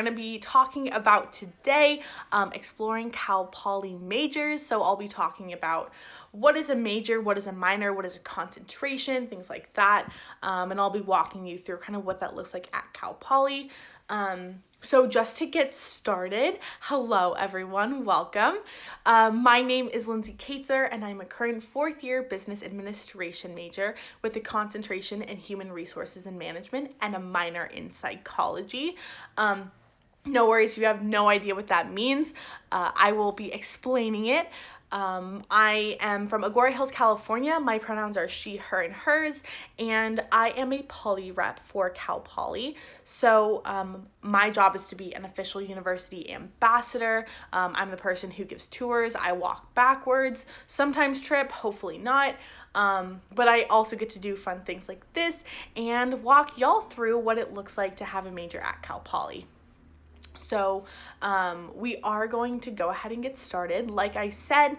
going to be talking about today exploring Cal Poly majors. So I'll be talking about what is a major, what is a minor, what is a concentration, things like that. And I'll be walking you through kind of what that looks like at Cal Poly. So just to get started, hello everyone, welcome. My name is Lindsay Kaitzer and I'm a current fourth year business administration major with a concentration in human resources and management and a minor in psychology. No worries if you have no idea what that means. I will be explaining it. I am from Agoura Hills, California. My pronouns are she, her, and hers, and I am a poly rep for Cal Poly. So my job is to be an official university ambassador. I'm the person who gives tours. I walk backwards, sometimes trip, hopefully not. But I also get to do fun things like this and walk y'all through what it looks like to have a major at Cal Poly. So we are going to go ahead and get started. Like I said,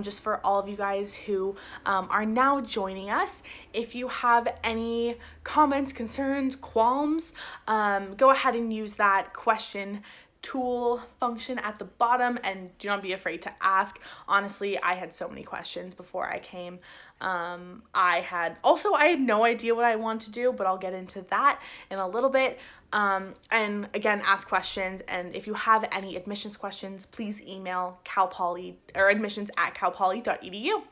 just for all of you guys who are now joining us, if you have any comments, concerns, qualms, go ahead and use that question tool function at the bottom and do not be afraid to ask. Honestly, I had so many questions before I came. I had no idea what I want to do, but I'll get into that in a little bit. And again, ask questions. And if you have any admissions questions, please email Cal Poly or admissions@calpoly.edu.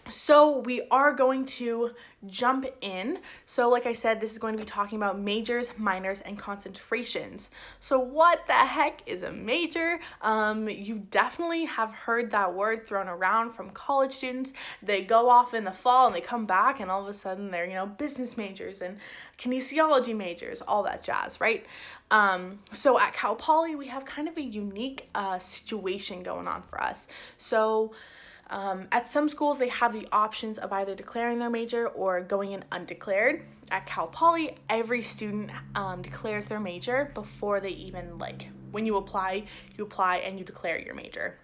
So we are going to jump in. So like I said, this is going to be talking about majors, minors, and concentrations. So what the heck is a major? You definitely have heard that word thrown around from college students. They go off in the fall and they come back and all of a sudden they're, business majors and kinesiology majors, all that jazz, right? So at Cal Poly, we have kind of a unique situation going on for us. So at some schools, they have the options of either declaring their major or going in undeclared. At Cal Poly, every student declares their major before they even, when you apply and you declare your major.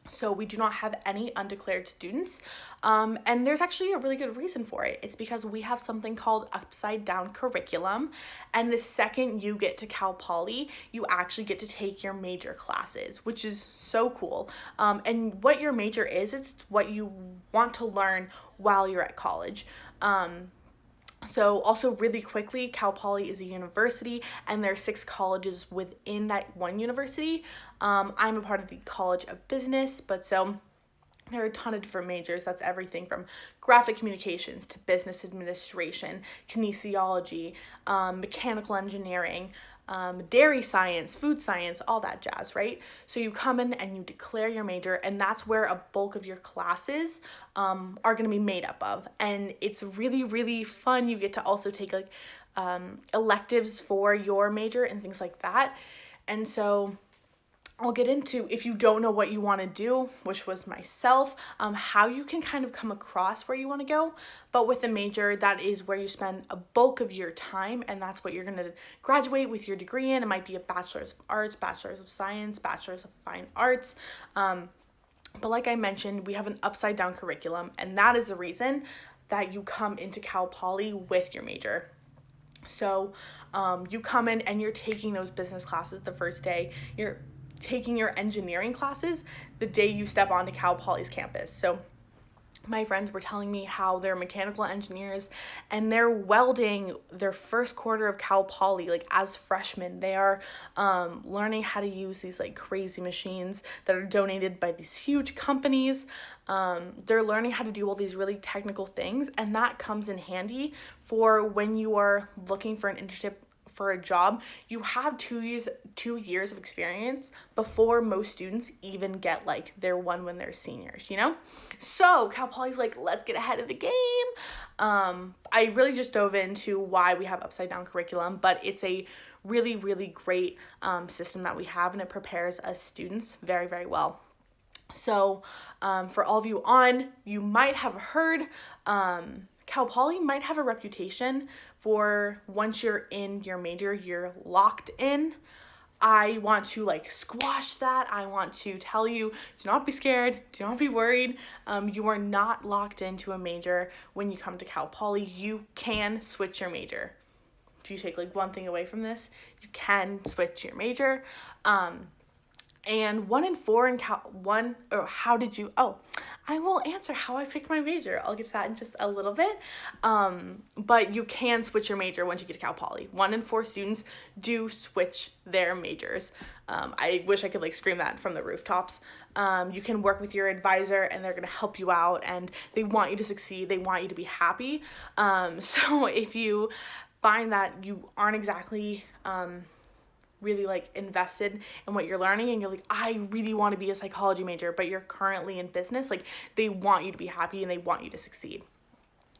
So we do not have any undeclared students, and there's actually a really good reason for it. It's because we have something called upside down curriculum, and the second you get to Cal Poly, you actually get to take your major classes, which is so cool. And what your major is, it's what you want to learn while you're at college. So also really quickly, Cal Poly is a university and there are 6 colleges within that one university. I'm a part of the College of Business, but so there are a ton of different majors. That's everything from graphic communications to business administration, kinesiology, mechanical engineering, dairy science, food science, all that jazz, right? So you come in and you declare your major, and that's where a bulk of your classes are going to be made up of. And it's really, really fun. You get to also take electives for your major and things like that. And so I'll get into, if you don't know what you want to do, which was myself, how you can kind of come across where you want to go. But with a major, that is where you spend a bulk of your time, and that's what you're going to graduate with your degree in. It might be a bachelor's of arts, bachelor's of science, bachelor's of fine arts. But like I mentioned, we have an upside down curriculum, and that is the reason that you come into Cal Poly with your major. So you come in and you're taking those business classes the first day. You're taking your engineering classes the day you step onto Cal Poly's campus. So my friends were telling me how they're mechanical engineers and they're welding their first quarter of Cal Poly, as freshmen. They are learning how to use these crazy machines that are donated by these huge companies. They're learning how to do all these really technical things, and that comes in handy for when you are looking for an internship for a job. You have 2 years of experience before most students even get their one when they're seniors, So Cal Poly's let's get ahead of the game. I really just dove into why we have upside down curriculum, but it's a really, really great system that we have, and it prepares us students very, very well. So for all of you you might have heard Cal Poly might have a reputation for once you're in your major, you're locked in. I want to squash that. I want to tell you, do not be scared. Do not be worried. You are not locked into a major when you come to Cal Poly. You can switch your major. do you take like one thing away from this? You can switch your major. And 1 in 4 in I will answer how I picked my major. I'll get to that in just a little bit. But you can switch your major once you get to Cal Poly. 1 in 4 students do switch their majors. I wish I could like scream that from the rooftops. You can work with your advisor and they're gonna help you out and they want you to succeed. They want you to be happy. So if you find that you aren't exactly really like invested in what you're learning and you're like, I really want to be a psychology major, but you're currently in business, like they want you to be happy and they want you to succeed.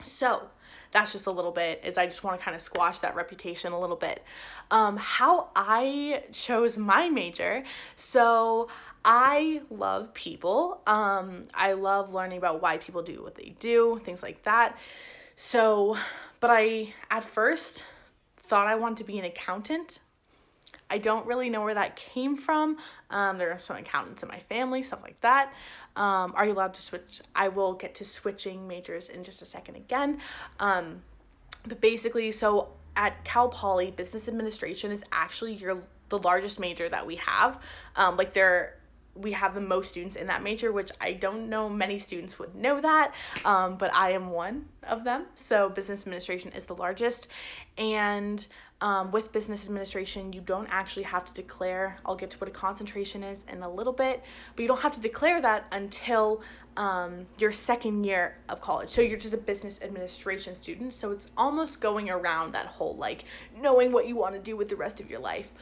So that's just a little bit, is I just want to kind of squash that reputation a little bit. How I chose my major. So I love people. I love learning about why people do what they do, things like that. So, but I at first thought I wanted to be an accountant. I don't really know where that came from. There are some accountants in my family, stuff like that. Are you allowed to switch? I will get to switching majors in just a second again. But basically, so at Cal Poly, business administration is actually the largest major that we have. We have the most students in that major, which I don't know many students would know that, but I am one of them. So business administration is the largest. And with business administration, you don't actually have to declare, I'll get to what a concentration is in a little bit, but you don't have to declare that until your second year of college. So you're just a business administration student. So it's almost going around that whole like knowing what you want to do with the rest of your life.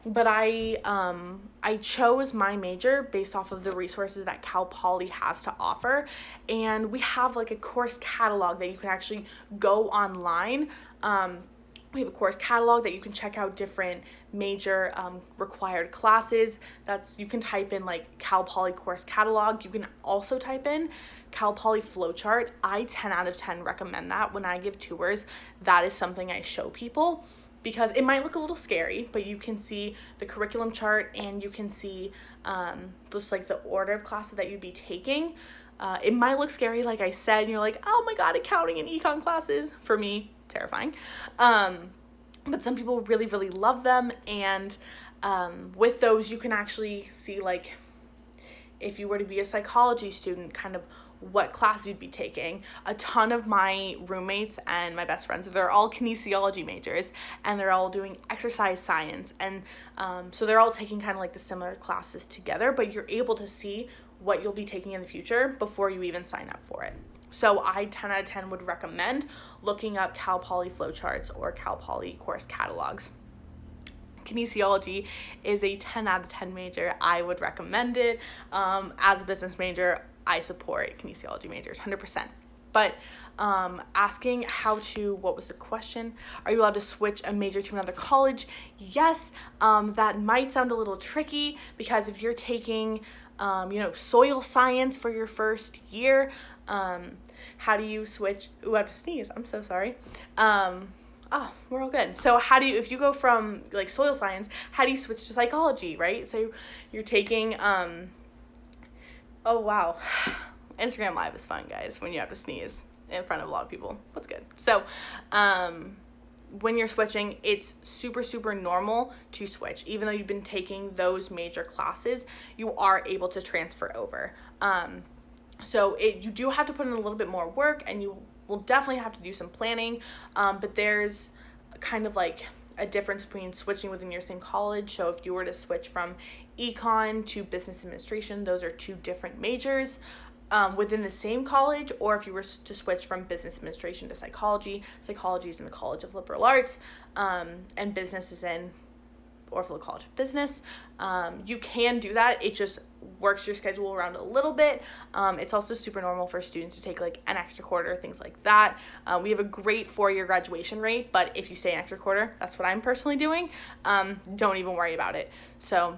But I chose my major based off of the resources that Cal Poly has to offer. And we have like a course catalog that you can actually go online. We have a course catalog that you can check out different major required classes. You can type in like Cal Poly course catalog. You can also type in Cal Poly flowchart. I 10 out of 10 recommend that when I give tours. That is something I show people, because it might look a little scary, but you can see the curriculum chart and you can see just like the order of classes that you'd be taking. It might look scary, like I said, and you're like, oh my God, accounting and econ classes. For me, terrifying. But some people really, really love them. And with those, you can actually see like, if you were to be a psychology student, kind of what class you'd be taking. A ton of my roommates and my best friends, they're all kinesiology majors and they're all doing exercise science. And so they're all taking kind of like the similar classes together, but you're able to see what you'll be taking in the future before you even sign up for it. So I 10 out of 10 would recommend looking up Cal Poly flowcharts or Cal Poly course catalogs. Kinesiology is a 10 out of 10 major. I would recommend it. As a business major, I support kinesiology majors 100%. But asking what was the question? Are you allowed to switch a major to another college? Yes. That might sound a little tricky, because if you're taking soil science for your first year, how do you switch? Ooh, I have to sneeze. I'm so sorry. We're all good. So if you go from like soil science, how do you switch to psychology, right? So you're taking, oh wow. Instagram Live is fun, guys, when you have to sneeze in front of a lot of people. That's good. So, when you're switching, it's super, super normal to switch. Even though you've been taking those major classes, you are able to transfer over. So you do have to put in a little bit more work, and you will definitely have to do some planning. But there's kind of like a difference between switching within your same college. So if you were to switch from econ to business administration, those are two different majors within the same college. Or if you were to switch from business administration to psychology is in the College of Liberal Arts, and business is in Orfalea College of Business. You can do that. It just works your schedule around a little bit. It's also super normal for students to take like an extra quarter, things like that. We have a great 4-year graduation rate, but if you stay an extra quarter, that's what I'm personally doing. Don't even worry about it. So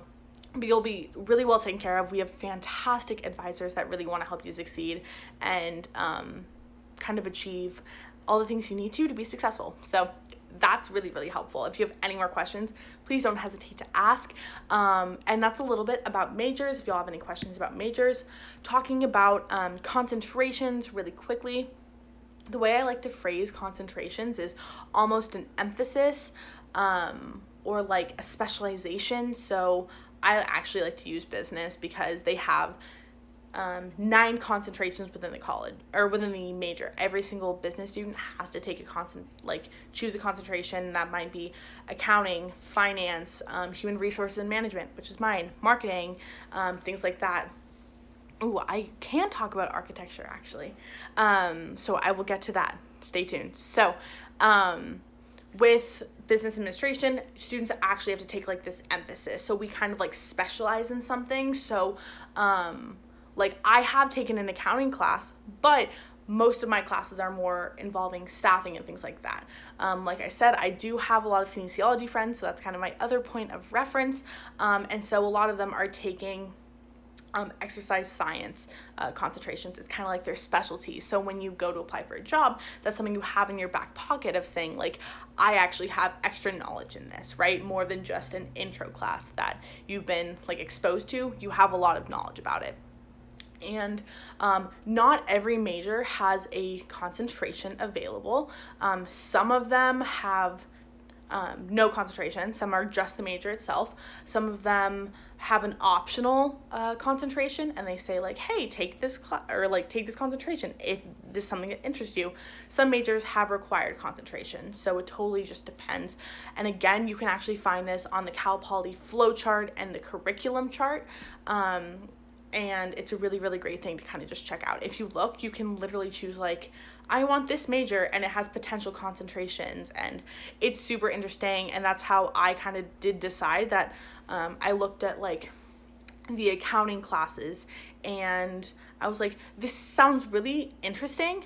but you'll be really well taken care of. We have fantastic advisors that really want to help you succeed and kind of achieve all the things you need to be successful. So that's really, really helpful. If you have any more questions, please don't hesitate to ask. And that's a little bit about majors. If y'all have any questions about majors, talking about concentrations really quickly. the way I like to phrase concentrations is almost an emphasis, or like a specialization. So I actually like to use business because they have 9 concentrations within the college or within the major. Every single business student has to take choose a concentration. That might be accounting, finance, human resources and management, which is mine, marketing, things like that. Ooh, I can talk about architecture actually. So I will get to that. Stay tuned. So, with business administration, students actually have to take like this emphasis. So we kind of like specialize in something. So, like I have taken an accounting class, but most of my classes are more involving staffing and things like that. Like I said, I do have a lot of kinesiology friends, so that's kind of my other point of reference. And so a lot of them are taking exercise science concentrations. It's kind of like their specialty. So when you go to apply for a job, that's something you have in your back pocket of saying like, I actually have extra knowledge in this, right? More than just an intro class that you've been like exposed to. You have a lot of knowledge about it. And not every major has a concentration available. Some of them have no concentration. Some are just the major itself. Some of them have an optional concentration, and they say like, hey, take this take this concentration if this is something that interests you. Some majors have required concentration, so it totally just depends. And again, you can actually find this on the Cal Poly flow chart and the curriculum chart. And it's a really, really great thing to kind of just check out. If you look, you can literally choose like, I want this major, and it has potential concentrations, and it's super interesting. And that's how I kind of did decide that. I looked at like the accounting classes, and I was like, this sounds really interesting,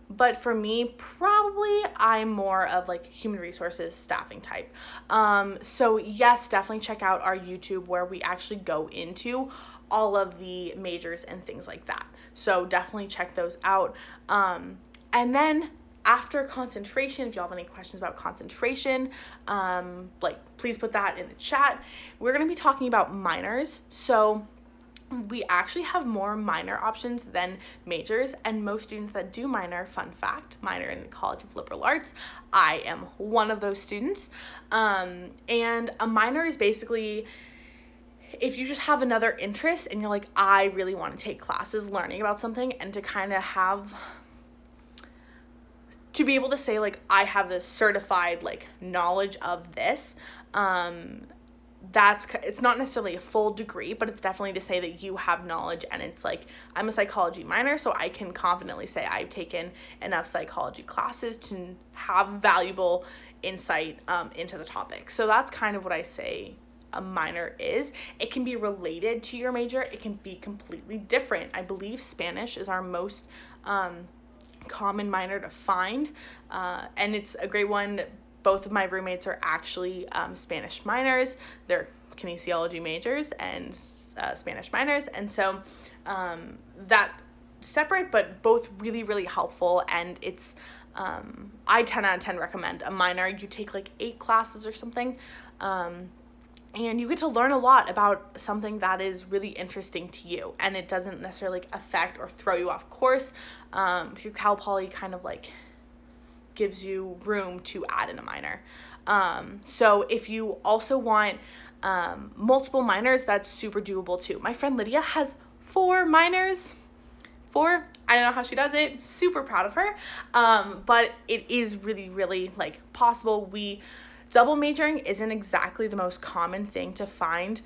but for me, probably I'm more of like human resources staffing type. So yes, definitely check out our YouTube where we actually go into all of the majors and things like that. So definitely check those out. And then after concentration, if y'all have any questions about concentration, please put that in the chat. We're going to be talking about minors. So we actually have more minor options than majors, and most students that do minor, fun fact, minor in the College of Liberal Arts, I am one of those students. And a minor is basically, if you just have another interest and you're like, I really want to take classes learning about something, and to kind of to be able to say like, I have a certified like knowledge of this, it's not necessarily a full degree, but it's definitely to say that you have knowledge. And it's like, I'm a psychology minor, so I can confidently say I've taken enough psychology classes to have valuable insight into the topic. So that's kind of what I say a minor is. It can be related to your major. It can be completely different. I believe Spanish is our most common minor to find, and it's a great one. Both of my roommates are actually Spanish minors. They're kinesiology majors and Spanish minors, and so that separate, but both really, really helpful. And it's I 10 out of 10 recommend a minor. You take like 8 classes or something, and you get to learn a lot about something that is really interesting to you, and it doesn't necessarily like affect or throw you off course, because Cal Poly kind of like gives you room to add in a minor. So if you also want multiple minors, that's super doable too. My friend Lydia has 4 minors. 4. I don't know how she does it. Super proud of her. But it is really, really like possible. Double majoring isn't exactly the most common thing to find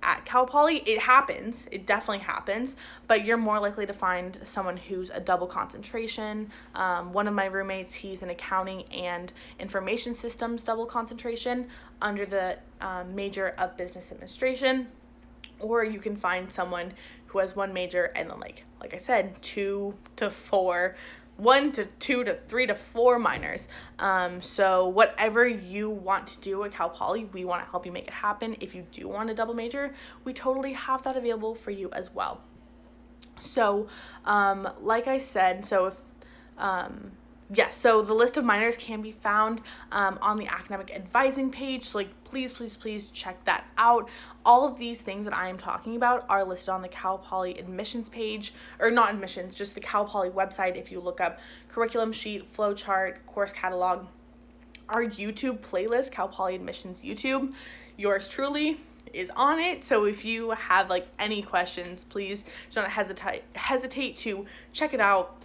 at Cal Poly. It happens. It definitely happens. But you're more likely to find someone who's a double concentration. One of my roommates, he's an accounting and information systems double concentration under the major of business administration. Or you can find someone who has 1 major and then like I said, 2 to 4, 1 to 2 to 3 to 4 minors. So whatever you want to do at Cal Poly, we want to help you make it happen. If you do want a double major, we totally have that available for you as well. So like I said, so yes, so the list of minors can be found on the academic advising page. So like, please check that out. All of these things that I am talking about are listed on the Cal Poly admissions page, or not admissions, just the Cal Poly website. If you look up curriculum sheet, flowchart, course catalog, our YouTube playlist, Cal Poly admissions YouTube, yours truly is on it. So if you have like any questions, please don't hesitate to check it out.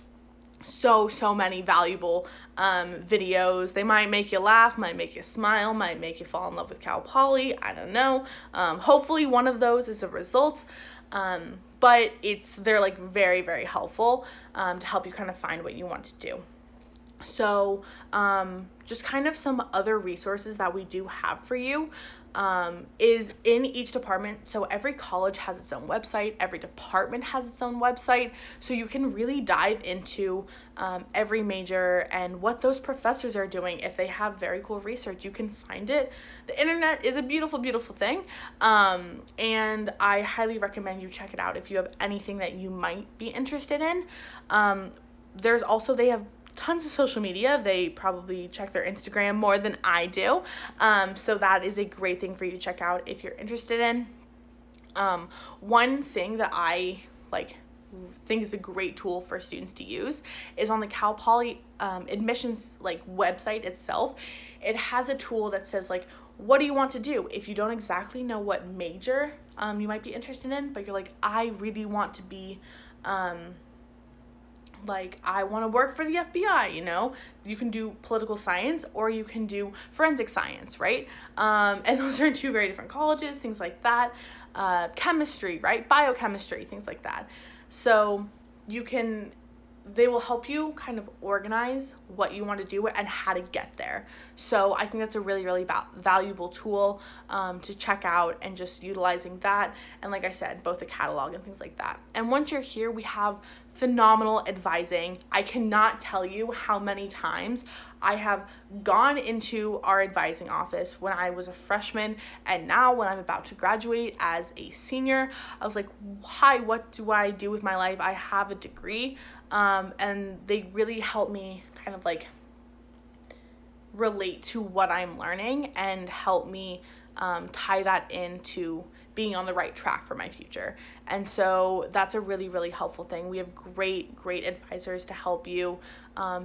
So many valuable videos. They might make you laugh, might make you smile, might make you fall in love with Cal Poly. I don't know. Hopefully one of those is a result. But they're like very helpful to help you kind of find what you want to do. So just kind of some other resources that we do have for you is in each department. So every college has its own website, every department has its own website, so you can really dive into every major and what those professors are doing. If they have very cool research, you can find it. The internet is a beautiful thing, and I highly recommend you check it out if you have anything that you might be interested in. They have tons of social media. They probably check their Instagram more than I do. So that is a great thing for you to check out if you're interested in. One thing that I think is a great tool for students to use is on the Cal Poly admissions website itself. It has a tool that says what do you want to do? If you don't exactly know what major you might be interested in, but you're like, I really want to be I want to work for the FBI, you can do political science or you can do forensic science, right? And those are two very different colleges, things like that. Chemistry, right? Biochemistry, things like that. So they will help you kind of organize what you want to do and how to get there. So I think that's a really valuable tool to check out, and just utilizing that. And like I said, both the catalog and things like that. And once you're here, we have phenomenal advising. I cannot tell you how many times I have gone into our advising office when I was a freshman, and now when I'm about to graduate as a senior. I was like, hi, what do I do with my life? I have a degree. And they really help me kind of relate to what I'm learning and help me tie that into being on the right track for my future. And so that's a really helpful thing. We have great advisors to help you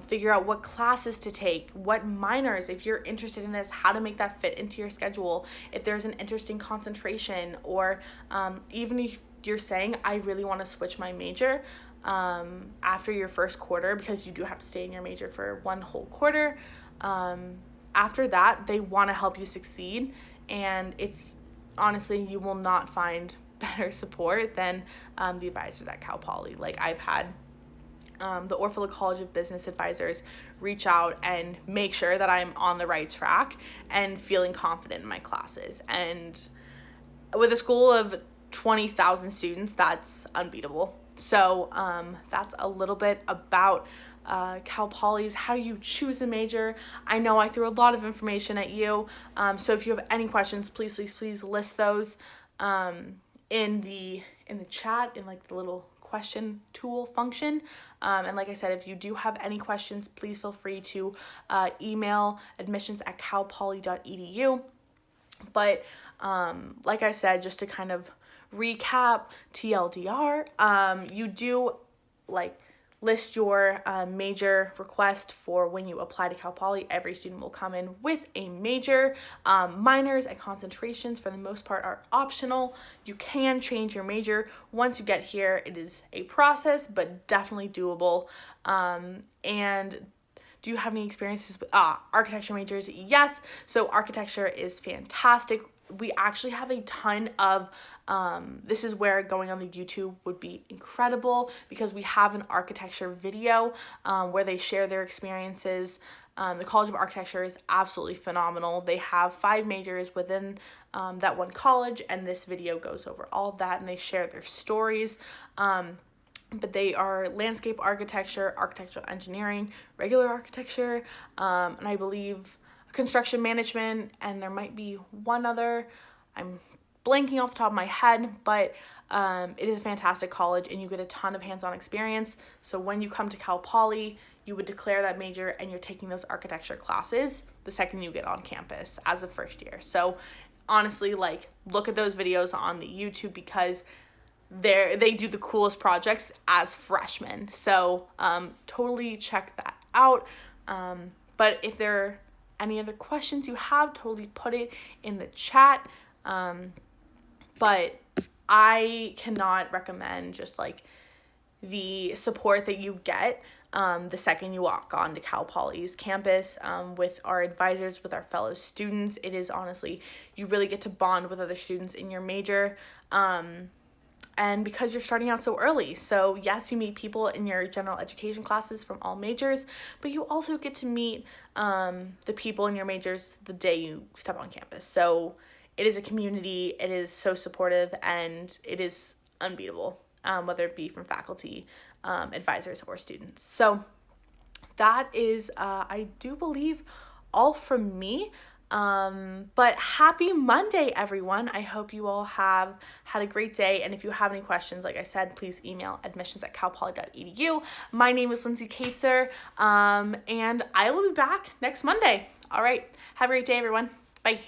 figure out what classes to take, what minors, if you're interested in this, how to make that fit into your schedule, if there's an interesting concentration, or even if you're saying, I really want to switch my major after your first quarter, because you do have to stay in your major for one whole quarter. After that, they want to help you succeed, and it's honestly, you will not find better support than the advisors at Cal Poly. I've had the Orfalea College of Business advisors reach out and make sure that I'm on the right track and feeling confident in my classes. And with a school of 20,000 students, that's unbeatable. So that's a little bit about Cal Poly's how you choose a major. I know I threw a lot of information at you, so if you have any questions, please list those in the chat, in the little question tool function. And like I said, if you do have any questions, please feel free to email admissions@calpoly.edu. But like I said, just to kind of recap, TLDR, you do list your major request for when you apply to Cal Poly. Every student will come in with a major. Minors and concentrations, for the most part, are optional. You can change your major once you get here. It is a process, but definitely doable. And do you have any experiences with architecture majors? Yes. So architecture is fantastic. We actually have a ton of this is where going on the YouTube would be incredible, because we have an architecture video where they share their experiences. The College of Architecture is absolutely phenomenal. They have 5 majors within that one college, and this video goes over all of that, and they share their stories. But they are landscape architecture, architectural engineering, regular architecture, and I believe construction management, and there might be one other. I'm blanking off the top of my head, but it is a fantastic college, and you get a ton of hands-on experience. So when you come to Cal Poly, you would declare that major and you're taking those architecture classes the second you get on campus as a first year. So honestly, like, look at those videos on the YouTube because they do the coolest projects as freshmen. So totally check that out. But if there are any other questions you have, totally put it in the chat. But I cannot recommend just like the support that you get the second you walk onto Cal Poly's campus with our advisors, with our fellow students. It is honestly, you really get to bond with other students in your major. And because you're starting out so early. So yes, you meet people in your general education classes from all majors, but you also get to meet the people in your majors the day you step on campus. So it is a community, it is so supportive, and it is unbeatable, whether it be from faculty, advisors, or students. So that is, I do believe, all from me. But happy Monday, everyone. I hope you all have had a great day. And if you have any questions, like I said, please email admissions@calpoly.edu. My name is Lindsay Kaitzer, and I will be back next Monday. All right. Have a great day, everyone. Bye.